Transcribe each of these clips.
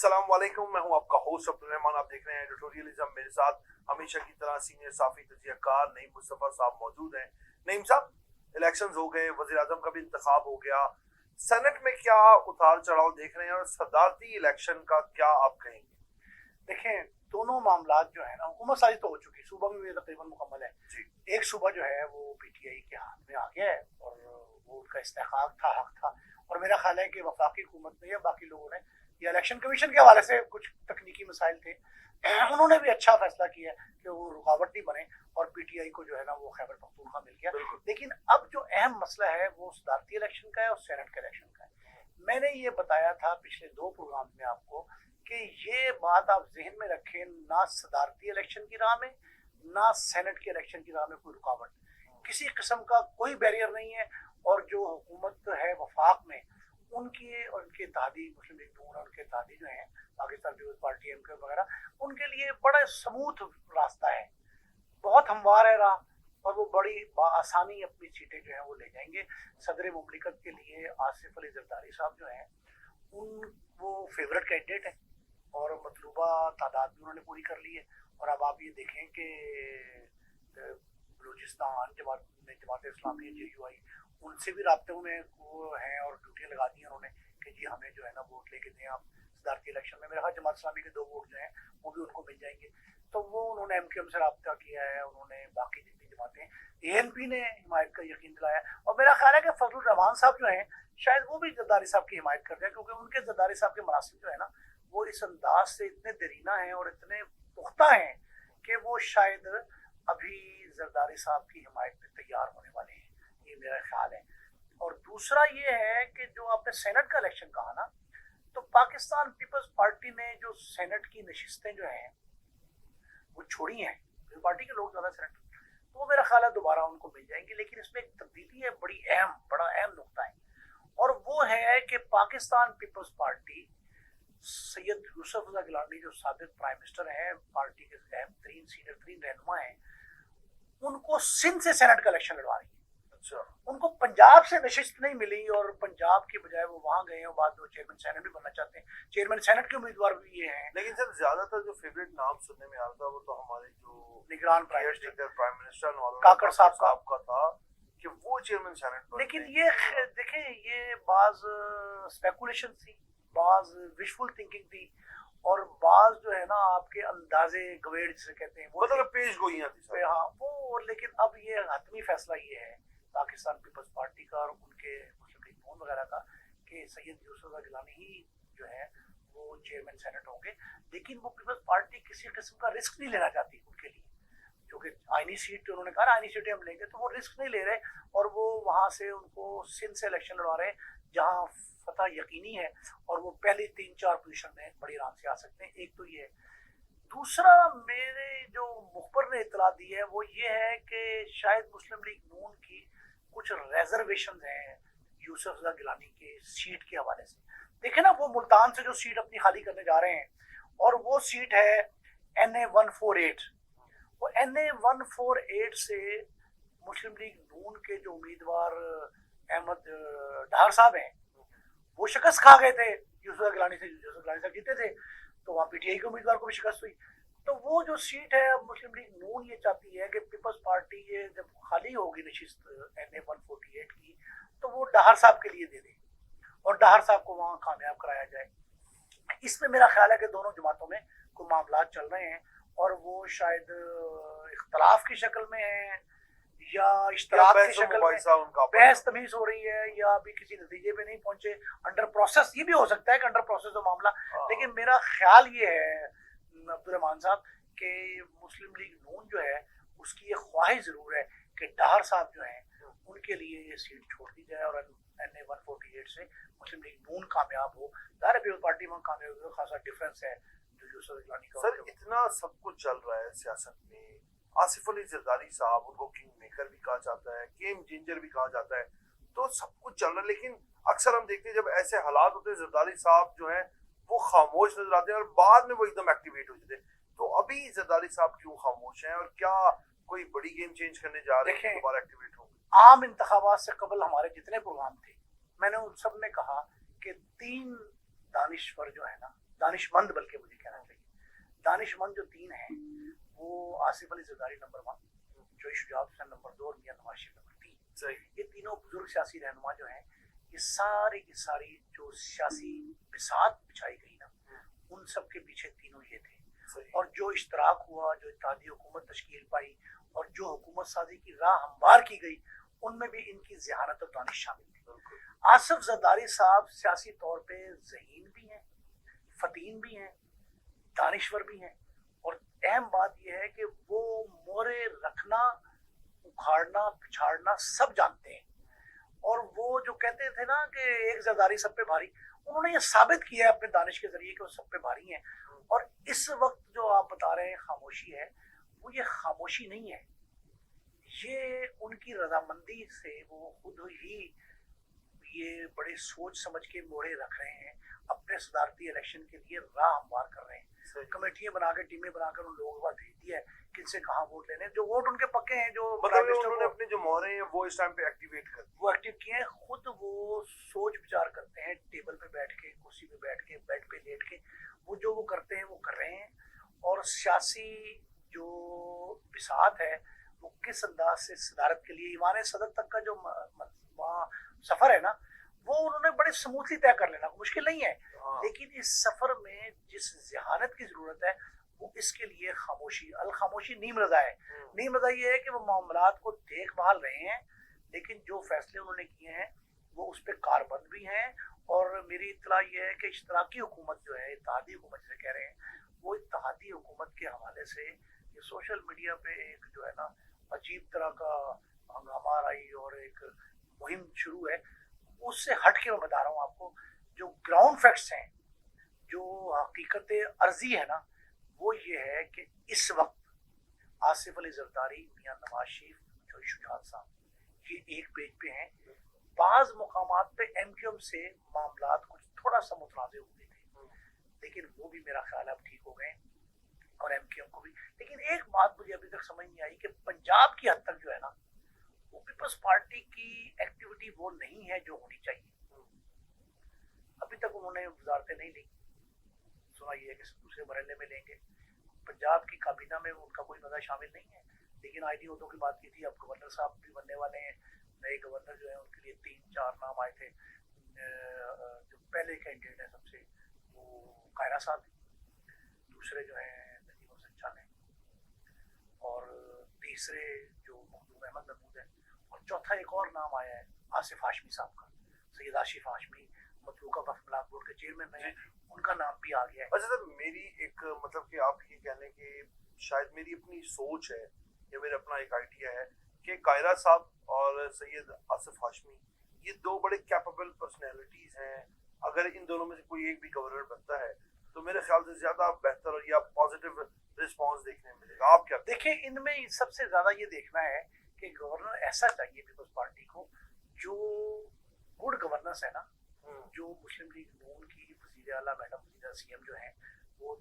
अस्सलाम वालेकुम, मैं हूं आपका होस्ट अब्दुल रहमान। आप देख रहे हैं एडिटोरियलिज्म। मेरे साथ हमेशा की तरह सीनियर साफी तजियाकार नईम मुस्तफ़ा साहब मौजूद हैं। नईम साहब, इलेक्शंस हो गए, वज़ीर आज़म का भी इंतखाब हो गया, सेनेट में क्या उतार चढ़ाव देख रहे हैं और सदारती इलेक्शन का क्या आप कहेंगे? देखें, दोनों मामलात जो है ना, हुकूमत साजी तो हो चुकी, सूबा में भी तकरीबन मुकम्मल है जी। एक सूबा जो है वो पीटीआई के हाथ में आ गया है और वो उनका इस्तेहकाक था, हक था। और मेरा ख्याल है कि वफाकी हुकूमत ने या बाकी लोगों ने या इलेक्शन कमीशन के हवाले से कुछ तकनीकी मसाइल थे, उन्होंने भी अच्छा फैसला किया कि वो रुकावट नहीं बने और पीटीआई को जो है ना वो खैबर पख्तूनख्वा मिल गया। लेकिन अब जो अहम मसला है वो सदारती इलेक्शन का है और सेनेट के इलेक्शन का है। मैंने ये बताया था पिछले 2 प्रोग्राम में आपको कि ये बात आप जहन में रखें, ना सदारती इलेक्शन की राह में ना सेनेट के इलेक्शन की राह में कोई रुकावट, किसी किस्म का कोई बैरियर नहीं है। और जो हुकूमत है वफाक में, उनकी और उनके इत्तेहादी मुस्लिम लीग नून और उनके इत्तेहादी जो हैं पाकिस्तान पीपल्स पार्टी एमके वगैरह, उनके लिए बड़ा स्मूथ रास्ता है, बहुत हमवार है राह, और वो बड़ी आसानी अपनी सीटें जो हैं वो ले जाएंगे। सदर मुमलिकत के लिए आसिफ अली जरदारी साहब जो हैं वो फेवरेट कैंडिडेट हैं और मतलूबा तादाद भी उन्होंने पूरी कर ली है। और अब आप ये देखें कि बलूचिस्तान जमात इस्लामी JUI उनसे भी राब्ते में वो हैं और ड्यूटियाँ लगा दी हैं उन्होंने कि जी हमें जो है ना वोट लेके दें आप सदारती इलेक्शन में। मेरे ख्याल जमात इस्लामी के 2 वोट जो हैं वो भी उनको मिल जाएंगे। तो वो उन्होंने MQM से रब्ता किया है, उन्होंने बाकी जितनी जमातें, ANP ने हिमायत का यकीन दिलाया। और मेरा ख्याल है कि फजलुर रहमान साहब जो हैं शायद वो भी जरदारी साहब की हिमायत करते हैं, क्योंकि उनके जरदारी साहब के मनासिब जो है ना वो इस अंदाज से इतने दरीना हैं और इतने पुख्ता हैं कि वो शायद अभी जरदारी साहब की हिमायत में तैयार होने वाले हैं, ये मेरा ख्याल है। और दूसरा ये है कि जो आपने सेनेट का इलेक्शन कहा ना, तो पाकिस्तान पीपल्स पार्टी ने जो सेनेट की नशिस्तें जो हैं वो छोड़ी हैं, पार्टी के लोग ज़्यादा सेनेट, तो वो मेरा ख्याल है दोबारा उनको मिल जाएंगी। लेकिन इसमें एक तब्दीली है, बड़ा अहम नुकता है, और वो है कि पाकिस्तान पीपल्स पार्टी सैयद यूसुफ रज़ा गिलानी जो साबिक प्राइम मिनिस्टर हैं, पार्टी के अहम तरीन सीनियर तरीन रहनुमा हैं, उनको सिंध से सेनेट का इलेक्शन लड़वा रही है। अच्छा, उनको पंजाब से नशिस्त नहीं मिली और पंजाब की बजाय वो वहाँ गए हैं, बाद में चेयरमैन सेनेट भी बनना चाहते हैं, चेयरमैन सेनेट के उम्मीदवार भी ये हैं। लेकिन सर ज्यादातर जो फेवरेट नाम सुनने में आ रहा था वो तो हमारे जो निगरान प्राइम मिनिस्टर काकड़ साहब का था कि वो चेयरमैन सेनेट बन लेकिन गए। ये देखें, ये बाज स्पेकुलेशन थी, बाज विशफुल थिंकिंग थी, और बाज जो है ना आपके अंदाजे गवेड़ जिसे कहते हैं वो मतलब पेश गोइयां थी सर। हाँ वो। लेकिन अब ये हतमी फैसला ये है पाकिस्तान पीपल्स पार्टी का और उनके मुस्लिम लीग नून वगैरह का कि सैयद यूसुफ रज़ा गिलानी ही जो है वो चेयरमैन सेनेट होंगे। लेकिन वो पीपल्स पार्टी किसी किस्म का रिस्क नहीं लेना चाहती उनके लिए, क्योंकि आईनी सीट उन्होंने कहा आईनी सीटें हम लेंगे, तो वो रिस्क नहीं ले रहे और वो वहाँ से उनको सिंध से इलेक्शन लड़वा रहे हैं जहाँ फतह यकीनी है और वो पहली 3-4 पोजीशन में बड़ी आराम से आ सकते हैं। एक तो ये है। दूसरा, मेरे जो मुखबर ने इतला दी है वो ये है कि शायद मुस्लिम लीग नून की कुछ रिजर्वेशन हैं यूसुफ रज़ा गिलानी के सीट के हवाले से। देखे ना, वो मुल्तान से जो सीट अपनी खाली करने जा रहे हैं और वो सीट है NA 148। वो NA 148 से मुस्लिम लीग नून के जो उम्मीदवार अहमद डार साहब हैं वो शिकस्त खा गए थे यूसुफ रज़ा गिलानी से, यूसुफ गिलानी साहब जीते थे, तो वहाँ पीटीआई के उम्मीदवार को भी शिकस्त हुई। तो वो जो सीट है मुस्लिम लीग नून ये चाहती है कि पीपल्स पार्टी ये जब खाली होगी नशिस्त NA 148 की, तो वो डाहर साहब के लिए दे दे और डाहर साहब को वहाँ कामयाब कराया जाए। इसमें मेरा ख्याल है कि दोनों जमातों में कोई मामला चल रहे हैं और वो शायद इख्तलाफ की शक्ल में है या इश्तराक की शक्ल में बहस तमीज हो रही है या अभी किसी नतीजे पे नहीं पहुंचे, अंडर प्रोसेस। ये भी हो सकता है कि अंडर प्रोसेस हो मामला। लेकिन मेरा ख्याल ये है अब्दुल रहमान साहब कि मुस्लिम लीग नून जो है उसकी ये ख्वाहिश जरूर है कि डाहर साहब जो हैं उनके लिए ये सीट छोड़ दी जाए और NA 148 से मुस्लिम लीग नून कामयाब हो। पीपल्स पार्टी में कामयाब हो, खासा डिफरेंस है जो यूसुफ गिलानी का। सर इतना सब कुछ चल रहा है सियासत में, आसिफ अली जरदारी साहब उनको किंग मेकर भी कहा जाता है, गेम चेंजर भी कहा जाता है, तो सब कुछ चल रहा है। लेकिन अक्सर हम देखते हैं जब ऐसे हालात होते हैं जरदारी साहब जो हैं वो खामोश नजर आते हैं और बाद में वो एकदम एक्टिवेट हो जाते हैं। तो अभी जरदारी साहब क्यों खामोश हैं और क्या कोई बड़ी गेम चेंज करने जा रहे हैं, दोबारा एक्टिवेट होंगे? आम इंतखाबात से कबल हमारे जितने प्रोग्राम थे मैंने उन सब में कहा कि 3 दानिश्वर जो है ना दानिशमंद बल्कि मुझे कहना चाहिए, दानिशमंद जो 3 हैं वो आसिफ अली जरदारी नंबर 1, जोई शुजात हुसैन नंबर 2 और मियां नवाज शरीफ नंबर 3। ये तीनों बुजुर्ग सियासी रहनुमा जो हैं, ये सारी की सारी जो सियासी बिसात बिछाई गई ना, उन सब के पीछे तीनों ये थे। और जो इश्तराक हुआ, जो इत्तेहादी हुकूमत तश्कील पाई और जो हुकूमत साजी की राह हमवार की गई, उनमें भी इनकी ज़हानत और दानिश शामिल थी। आसिफ जरदारी साहब सियासी तौर पे ज़हीन भी हैं, फतीन भी हैं, दानिश्वर भी हैं, और अहम बात यह है कि वो मोरे रखना, उखाड़ना, पिछाड़ना सब जानते हैं। और वो जो कहते थे ना कि एक जरदारी सब पे भारी, उन्होंने ये साबित किया है अपने दानिश के जरिए कि वो सब पे भारी हैं। और इस वक्त जो आप बता रहे हैं खामोशी है, वो ये खामोशी नहीं है, ये उनकी रजामंदी से वो खुद ही ये बड़े सोच समझ के मोड़े रख रहे हैं, अपने सदारती इलेक्शन के लिए राह हमवार कर रहे हैं। कमेटियां बना के, टीमें बनाकर उन लोगों के पास भेज दिया है किनसे कहाँ वोट लेने, जो वोट उनके पक्के हैं, जो मतलब उन्होंने अपने जो मोहरे हैं वो इस टाइम पे एक्टिवेट कर दिए, वो एक्टिव किए हैं। खुद वो सोच विचार करते हैं, टेबल पे बैठ के, कुर्सी पे बैठ के, बेड पे लेट के, वो जो वो करते हैं वो कर रहे हैं। और सियासी जो बिसात है वो किस अंदाज से सदारत के लिए ईवान सदर तक का जो सफर है ना, वो उन्होंने बड़े स्मूथली तय कर लेना, मुश्किल नहीं है। लेकिन इस सफर में जिस जहानत की जरूरत है, वो इसके लिए खामोशी, अल खामोशी नीम रजा है। नीम रजा ये है कि वो मामलात को देखभाल रहे हैं, लेकिन जो फैसले उन्होंने किए हैं वो उस पर कारबंद भी हैं। और मेरी इत्तला ये है कि इश्तराकी हुकूमत जो है, इत्तेहादी हुकूमत जिसे कह रहे हैं, वो इत्तेहादी हुकूमत के हवाले से ये सोशल मीडिया पे एक जो है ना अजीब तरह का हंगामा रही और एक मुहिम शुरू है, उससे हट के मैं बता रहा हूँ आपको, जो ग्राउंड फैक्ट्स हैं, जो हकीकत अर्जी है ना, वो ये है कि इस वक्त आसिफ अली जरदारी, मियां नवाज शरीफ, जोई शुजात साहब, ये एक पेज पे हैं। बाज मुकामात पे एमक्यूएम से मामलात कुछ थोड़ा सा मुतनाज़े हुए थे, लेकिन वो भी मेरा ख्याल अब ठीक हो गए, और एमक्यूएम को भी। लेकिन एक बात मुझे अभी तक समझ नहीं आई कि पंजाब की हद तक जो है ना, वो पीपल्स पार्टी की एक्टिविटी वो नहीं है जो होनी चाहिए। अभी तक उन्होंने वजारतें नहीं ली, सुना ये है कि दूसरे मरहले में लेंगे। पंजाब की काबीना में उनका कोई मदा शामिल नहीं है, लेकिन आईडी उर्दू की बात की थी, अब गवर्नर साहब भी बनने वाले हैं, नए गवर्नर जो है उनके लिए 3-4 नाम आए थे। जो पहले कैंडिडेट है सबसे, वो कायरा साहब, दूसरे जो है नजीम हसन चान है, और तीसरे जो मखदूम अहमद महमूद है, और चौथा एक और नाम आया है आसिफ हाशमी साहब का, सैयद आसिफ हाशमी, मतलूका वक्फ मलाक बोर्ड के चेयरमैन है, उनका नाम भी आ गया है। अच्छा सर, मेरी एक मतलब कि आप ये कहने की शायद मेरी अपनी सोच है या मेरा अपना एक आइडिया है कि कायरा साहब और सैयद आसिफ हाशमी ये दो बड़े कैपेबल पर्सनैलिटीज हैं। अगर इन दोनों में से कोई एक भी गवर्नर बनता है तो मेरे ख्याल से ज्यादा बेहतर और या पॉजिटिव रिस्पांस देखने मिलेगा। आप क्या देखिए, इनमें सबसे ज्यादा ये देखना है कि गवर्नर ऐसा चाहिए पीपल्स पार्टी को जो गुड गवर्नेंस है ना, जो मुस्लिम लीग नून की वज़ीर आला मैडम वज़ीर सीएम जो है वो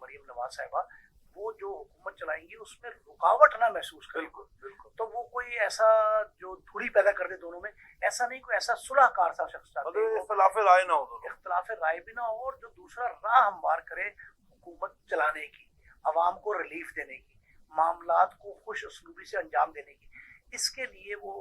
मरीम नवाज साहिबा, वो जो हुकूमत चलाएंगी उसमें रुकावट ना महसूस करें। बिल्कुल बिल्कुल। तो वो कोई ऐसा जो दूरी पैदा कर दे दोनों में, ऐसा नहीं, कोई ऐसा सुलहकार सा शख्स चाहते हैं, इख्तिलाफ राय ना हो, इख्तिलाफ राय भी ना हो, और जो दूसरा राह हमवार करे हुकूमत चलाने की, आवाम को रिलीफ देने की, मामलात को खुश उसलूबी से अंजाम देने की। इसके लिए वो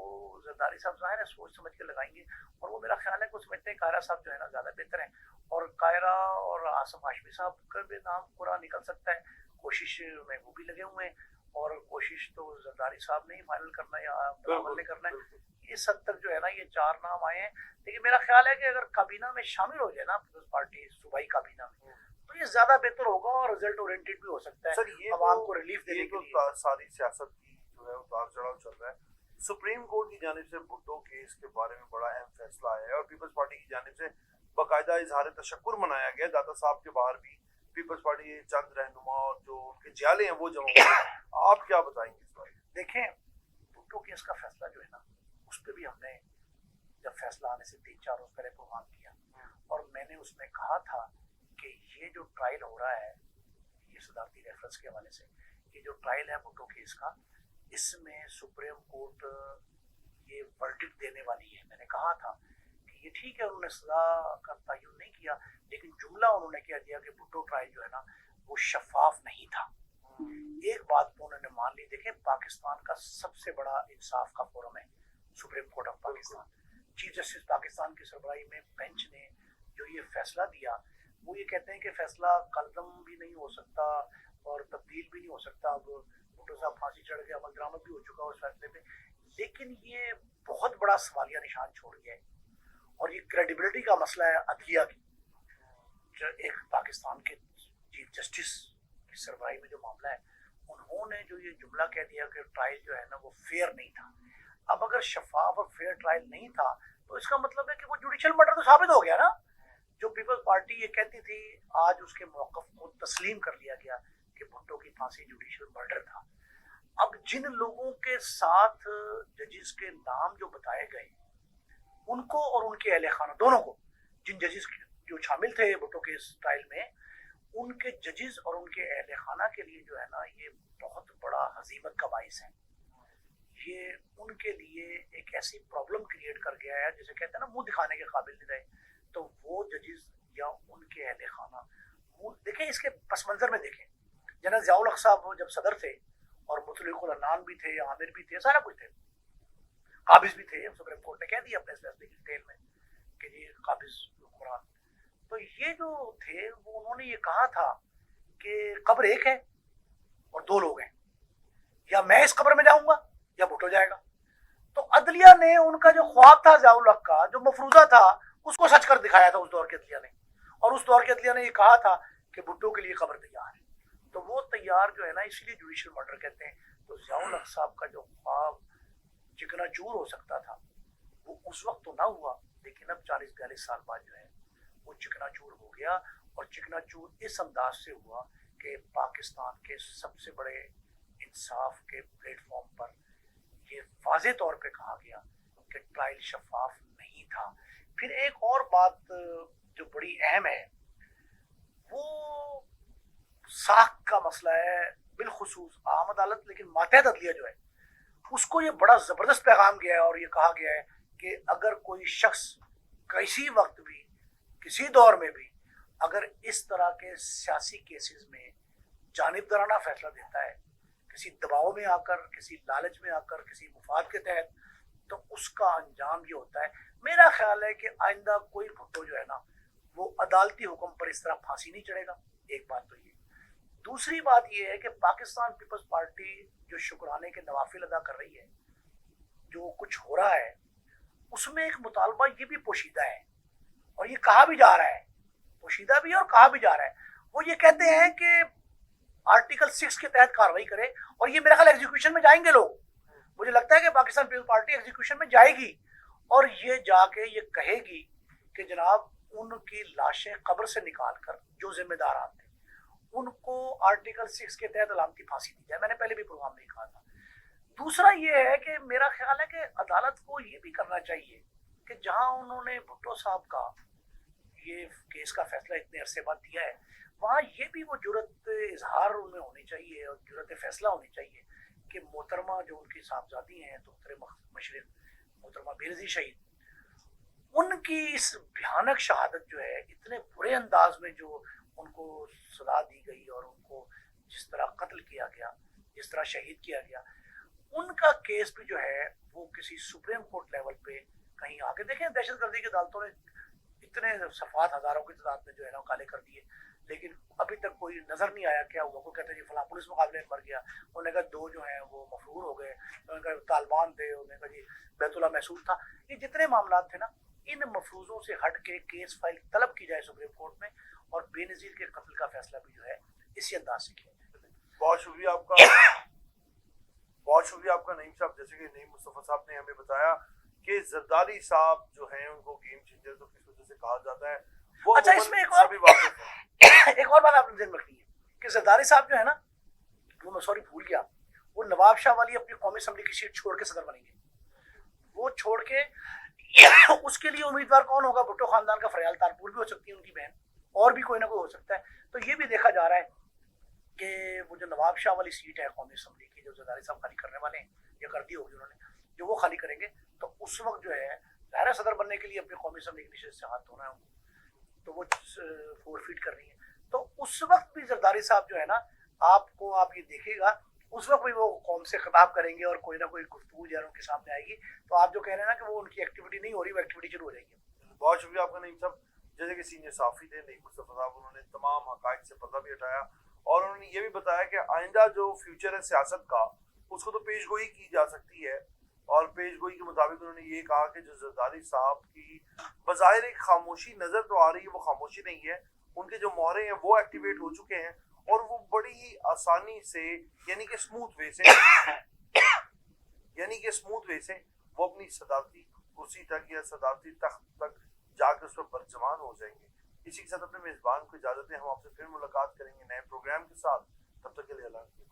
जरदारी साहब ज़ाहिर है सोच समझ के लगाएंगे, और वो मेरा ख्याल है कि समझते हैं कायरा साहब जो है ना ज़्यादा बेहतर है, और कायरा और आसिफ हाशमी साहब का भी नाम पूरा निकल सकता है, कोशिश में वो भी लगे हुए हैं, और कोशिश तो जरदारी साहब ने ही फाइनल करना है या बिलावल ने करना है। इस हद तक जो है ना ये 4 नाम आए हैं, लेकिन मेरा ख्याल है कि अगर काबीना में शामिल हो जाए ना पीपल्स पार्टी सूबाई काबीना में, तो ये ज्यादा बेहतर होगा और रिजल्ट ओरिएंटेड भी हो सकता है, सर ये आवाम को रिलीफ देने के लिए। सारी सियासत की जो है उतार चढ़ाव चल रहा है। सुप्रीम कोर्ट की जानिब से भुट्टो केस के बारे में बड़ा अहम फैसला आया है, और पीपल्स पार्टी की जानिब से बाकायदा इजहार तशक्कुर मनाया गया। दाता साहब के बाहर भी पीपल्स पार्टी के चंद रहनुमा और जो उनके जियाले हैं वो जमा हुए। आप क्या बताएंगे इस बारे में? देखें, भुट्टो केस का फैसला जो है ना, उस पर भी हमने जब फैसला आने से 3-4 रोज पहले प्रोग्राम किया, और मैंने उसमें कहा था कि ये जो ट्रायल हो रहा है, ये सदारती रेफरेंस के हवाले से, ये जो ट्रायल है भुट्टो केस का, इसमें सुप्रीम कोर्ट ये वर्डिक्ट देने वाली है। मैंने कहा था कि ये ठीक है, उन्होंने सजा का तयन नहीं किया, लेकिन जुमला उन्होंने क्या दिया कि भुट्टो ट्रायल जो है ना वो शफाफ नहीं था। एक बात तो उन्होंने मान ली, देखें पाकिस्तान का सबसे बड़ा इंसाफ का फोरम है supreme court of Pakistan. Chief justice Pakistan की सरबराही में बेंच ने जो ये फैसला दिया, वो ये कहते हैं कि फैसला कलदम भी नहीं हो सकता और तब्दील भी नहीं हो सकता। अब भुट्टो साहब फांसी चढ़ के अमल दरामद भी हो चुका है उस फैसले पे, लेकिन ये बहुत बड़ा सवालिया निशान छोड़ गया है और ये क्रेडिबिलिटी का मसला है अदलिया की। जो एक पाकिस्तान के चीफ जस्टिस की सरबराही में जो मामला है, उन्होंने जो ये जुमला कह दिया कि ट्रायल जो है ना वो फेयर नहीं था। अब अगर शफाफ और फेयर ट्रायल नहीं था तो इसका मतलब है कि वो जुडिशियल मर्डर तो साबित हो गया ना। जो पीपल्स पार्टी ये कहती थी, आज उसके मौक़िफ़ को तस्लीम कर लिया गया कि भुट्टो की फांसी जुडिशियल मर्डर था। अब जिन लोगों के साथ जजेस के नाम जो बताए गए, उनको और उनके अहले खाना दोनों को, जिन जजेस जो शामिल थे भुट्टो के इस ट्रायल में, उनके जजेस और उनके अहले खाना के लिए जो है ना ये बहुत बड़ा हजीमत का बाइस है। ये उनके लिए एक ऐसी प्रॉब्लम क्रिएट कर गया है, जैसे कहते हैं ना मुंह दिखाने के काबिल नहीं रहे। तो वो जजेस या उनके अहले खाना, देखें इसके पस मंजर में देखें, जनरल ज़ियाउल हक साहब जब सदर थे और मुतलिकुल अनान भी थे, आमिर भी थे, सारा कुछ थे, काबिज भी थे। सुप्रीम कोर्ट ने कह दिया अपने फैसले की डिटेल में कि ये काबिज हुक्मरान। तो ये जो थे वो उन्होंने ये कहा था कि कब्र एक है और दो लोग हैं, या मैं इस कब्र में जाऊंगा या भुट्टो जाएगा। तो अदलिया ने उनका जो ख्वाब था ज़ियाउल हक का, जो मफरूजा था, उसको सच कर दिखाया था उस दौर के अदलिया ने। और उस दौर के अदलिया ने ये कहा था कि भुट्टो के लिए कब्र तैयार है। तो वो तैयार जो है ना, इसीलिए जुडिशियल मर्डर कहते हैं। तो ज़ियाउल हक साहब का जो ख्वाब चिकना चूर हो सकता था वो उस वक्त तो ना हुआ, लेकिन अब 40-42 साल बाद जो है वो चिकना चूर हो गया। और चिकना चूर इस अंदाज से हुआ कि पाकिस्तान के सबसे बड़े इंसाफ के प्लेटफॉर्म पर ये वाज़े तौर पे कहा गया कि ट्रायल शफाफ नहीं था। फिर एक और बात जो बड़ी अहम है, वो साख का मसला है, बिलखुसूस आम अदालत, लेकिन मातहत अदलिया जो है उसको ये बड़ा ज़बरदस्त पैगाम गया है। और ये कहा गया है कि अगर कोई शख्स किसी वक्त भी, किसी दौर में भी, अगर इस तरह के सियासी केसेस में जानिबदाराना फैसला देता है, किसी दबाव में आकर, किसी लालच में आकर, किसी मुफाद के तहत, तो उसका अंजाम ये होता है। मेरा ख्याल है कि आइंदा कोई भुट्टो जो है ना वो अदालती हुक्म पर इस तरह फांसी नहीं चढ़ेगा। एक बात तो ये। दूसरी बात ये है कि पाकिस्तान पीपल्स पार्टी जो शुक्राने के नवाफिल अदा कर रही है, जो कुछ हो रहा है उसमें एक मुतालबा ये भी पोशीदा है और ये कहा भी जा रहा है, पोशीदा भी और कहा भी जा रहा है। वो ये कहते हैं कि आर्टिकल 6 के तहत कार्रवाई करे, और ये मेरा ख्याल एग्जीक्यूशन में जाएंगे लोग। मुझे लगता है कि पाकिस्तान पीपल्स पार्टी एग्जीक्यूशन में जाएगी और ये जाके ये कहेगी कि जनाब उनकी लाशें कब्र से निकाल कर जो जिम्मेदार आते उनको आर्टिकल 6 के तहत अलामती फांसी दी जाए। मैंने पहले भी प्रोग्राम में कहा था। दूसरा ये है कि मेरा ख्याल है कि अदालत को ये भी करना चाहिए कि जहां उन्होंने भुट्टो साहब का ये केस का फैसला इतने अरसे बाद दिया है, वहाँ ये भी वो जुर्रत इजहार उनमें होनी चाहिए और जुर्रत फैसला होनी चाहिए कि मोहतरमा जो उनकी साहबजादी हैं तो मशरिक मोहतरमा बेनज़ीर शहीद, उनकी इस भयानक शहादत जो है, इतने बुरे अंदाज में जो उनको सजा दी गई और उनको जिस तरह कत्ल किया गया, जिस तरह शहीद किया गया, उनका केस भी जो है वो किसी सुप्रीम कोर्ट लेवल पे कहीं आके, देखें दहशतगर्दी की अदालतों ने इतने सफात हजारों की तादाद में जो है ना काले कर दिए, लेकिन अभी तक कोई नजर नहीं आया क्या हुआ। को कहते हैं जी फलां पुलिस मुकाबले में मर गया, उन्होंने कहा 2 जो हैं वो मफरूर हो गए, उन्होंने कहा तालिबान थे, उन्होंने कहा जी बैतुल्ला महसूल था। ये जितने मामला थे ना, इन मफरूजों से हट के केस फाइल तलब की जाए सुप्रीम कोर्ट में और बेनज़ीर के कत्ल का फैसला भी जो है इसी अंदाज से किया जाए। बहुत शुक्रिया आपका, बहुत शुक्रिया आपका नईम साहब। जैसे कि नईम मुस्तफ़ा साहब ने हमें बताया कि जरदारी साहब जो हैं उनको गेम चेंजर तो किस वजह से कहा जाता है, वो अच्छा इसमें एक और बात आपने ध्यान रखनी है कि जरदारी साहब जो है ना, वो मैं सॉरी भूल गया, वो नवाब शाह वाली अपनी कौमी असम्बली की सीट छोड़ के सदर बनेंगे। वो छोड़ के उसके लिए उम्मीदवार कौन होगा? भुट्टो खानदान का फरियाल तारपुर भी हो सकती है, उनकी बहन, और भी कोई ना कोई हो सकता है। तो ये भी देखा जा रहा है कि वो जो नवाब शाह वाली सीट है कौमी असम्बली की, जो जरदारी साहब खाली करने वाले हैं या कर दी होगी उन्होंने, जो वो खाली करेंगे, तो उस वक्त जो है ظاہر ہے صدر بننے کے لیے اپنے قومی اسمبلی کی نشست سے ہاتھ دھونا ہے ان کو، تو وہ فورفیٹ کر رہی ہیں. تو اس وقت بھی زرداری صاحب جو ہے نا، آپ یہ دیکھیے گا اس وقت بھی وہ قوم سے خطاب کریں گے اور کوئی نہ کوئی گفتگو جو ہے ان کے سامنے آئے گی. تو آپ جو کہہ رہے ہیں نا کہ وہ ان کی ایکٹیویٹی نہیں ہو رہی، وہ ایکٹیویٹی شروع ہو جائے گی. بہت شکریہ آپ کا نعیم صاحب. جیسے کہ سینئر صحافی تھے نعیم مصطفیٰ صاحب، انہوں نے تمام حقائق سے پردہ بھی ہٹایا اور انہوں نے یہ بھی بتایا کہ آئندہ جو فیوچر ہے سیاست کا اس کو تو پیش گوئی کی جا سکتی ہے، اور پیش گوئی کے مطابق انہوں نے یہ کہا کہ جو زرداری صاحب کی بظاہر ایک خاموشی نظر تو آ رہی ہے، وہ خاموشی نہیں ہے، ان کے جو مورے ہیں وہ ایکٹیویٹ ہو چکے ہیں اور وہ بڑی ہی آسانی سے یعنی کہ اسموتھ وے سے وہ اپنی صدارتی کرسی تک یا صدارتی تخت تک جا کے اس پر برجمان ہو جائیں گے. اسی کے ساتھ اپنے میزبان کو اجازت دیں، ہم آپ سے پھر ملاقات کریں گے نئے پروگرام کے ساتھ. تب تک کے لیے اللہ حافظ.